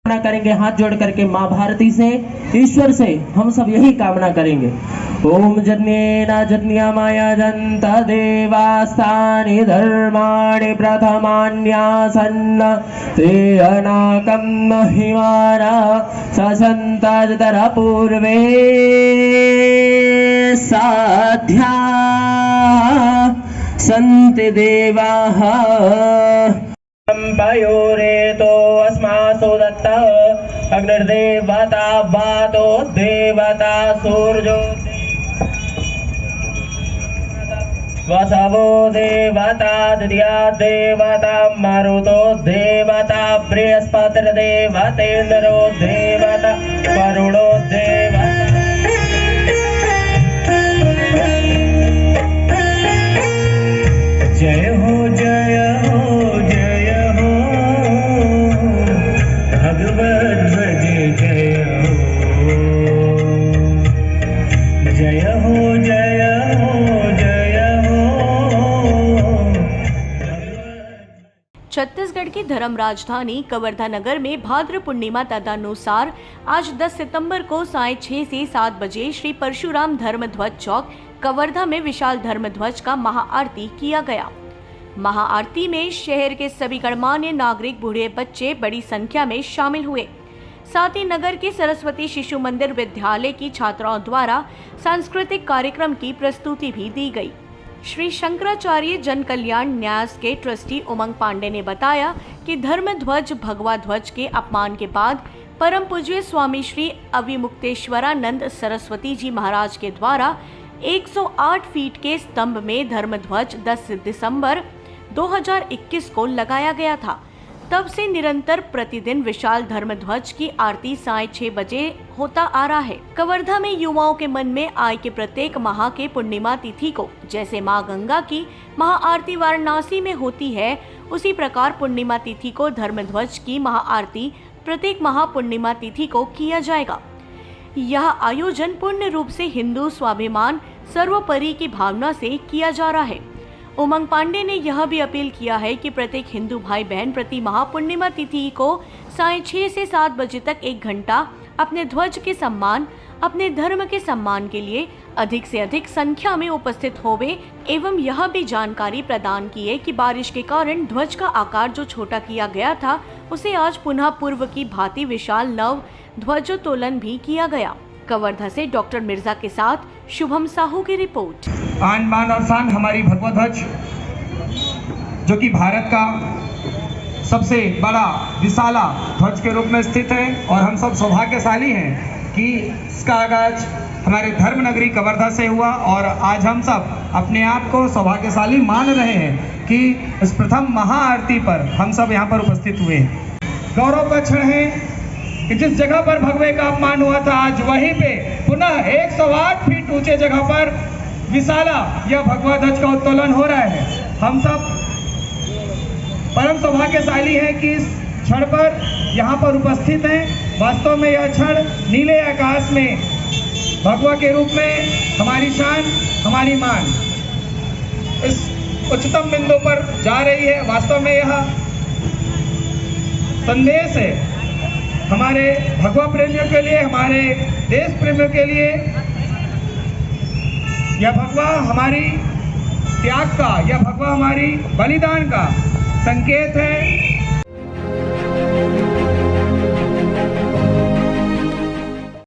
करेंगे हाथ जोड़ करके माँ भारती से, ईश्वर से हम सब यही कामना करेंगे। ओम जन्येना जन्या माया जन्त देवास्तानि धर्माणि प्रथमान्यासन्न ते अनाकं महिमाना ससन्ततर पूर्वे साध्या सन्ति देवाः पयोरेतो अस्मासु दत्तः अग्निर्देवता वातो देवता सूर्यो वसवो देवता द्वितीया देवता मरुतो देवता बृहस्पतिर्देवतेन्द्रो देवता वरुणो देवता। जय हो जय हो जय हो भगवध्वज जय हो जय हो जय हो। छत्तीसगढ़ की धर्म राजधानी कवर्धा नगर में भाद्र पूर्णिमा तदनुसार आज 10 सितंबर को साय 6 से 7 बजे श्री परशुराम धर्म ध्वज चौक कवर्धा में विशाल धर्म ध्वज का महाआरती किया गया। महाआरती में शहर के सभी गणमान्य नागरिक, बूढ़े बच्चे बड़ी संख्या में शामिल हुए। साथ ही नगर के सरस्वती शिशु मंदिर विद्यालय की छात्राओं द्वारा सांस्कृतिक कार्यक्रम की प्रस्तुति भी दी गई। श्री शंकराचार्य जन कल्याण न्यास के ट्रस्टी उमंग पांडे ने बताया कि धर्म ध्वज भगवा ध्वज के अपमान के बाद परम पूज्य स्वामी श्री अविमुक्तेश्वरानंद सरस्वती जी महाराज के द्वारा 108 फीट के स्तंभ में धर्म ध्वज 10 दिसंबर 2021 को लगाया गया था। तब से निरंतर प्रतिदिन विशाल धर्म ध्वज की आरती साय 6 बजे होता आ रहा है। कवर्धा में युवाओं के मन में आय के प्रत्येक माह के पूर्णिमा तिथि को जैसे माँ गंगा की महाआरती वाराणसी में होती है, उसी प्रकार पूर्णिमा तिथि को धर्म ध्वज की महाआरती प्रत्येक माह पूर्णिमा तिथि को किया जाएगा। यह आयोजन पूर्ण रूप से हिंदू स्वाभिमान सर्वोपरि की भावना से किया जा रहा है। उमंग पांडे ने यह भी अपील किया है कि प्रत्येक हिंदू भाई बहन प्रति माह पूर्णिमा तिथि को साय 6 से 7 बजे तक 1 घंटा अपने ध्वज के सम्मान, अपने धर्म के सम्मान के लिए अधिक से अधिक संख्या में उपस्थित होवे एवं यह भी जानकारी प्रदान किए कि बारिश के कारण ध्वज का आकार जो छोटा किया गया था उसे आज पुनः पूर्व की भांति विशाल नव ध्वजोत्तोलन भी किया गया। कवर्धा से डॉक्टर मिर्जा के साथ शुभम साहू की रिपोर्ट। आन बान और शान हमारी भगवा ध्वज जो कि भारत का सबसे बड़ा विशाला ध्वज के रूप में स्थित है और हम सब सौभाग्यशाली हैं कि इसका आगाज हमारे धर्म नगरी कवर्धा से हुआ और आज हम सब अपने आप को सौभाग्यशाली मान रहे हैं कि इस प्रथम महाआरती पर हम सब यहाँ पर उपस्थित हुए हैं। गौरव का क्षण है कि जिस जगह पर भगवे का अपमान हुआ था आज वहीं पे पुनः 108 फीट ऊंचे जगह पर विशाला यह भगवा ध्वज का उत्तोलन हो रहा है। हम सब परम सौभाग्यशाली हैं कि इस क्षण पर यहाँ पर उपस्थित हैं। वास्तव में यह क्षण नीले आकाश में भगवा के रूप में हमारी शान, हमारी मान इस उच्चतम बिंदु पर जा रही है। वास्तव में यह संदेश है हमारे भगवा प्रेमियों के लिए, हमारे देश प्रेमियों के लिए। यह भगवा हमारी त्याग का, यह भगवा हमारी बलिदान का संकेत है।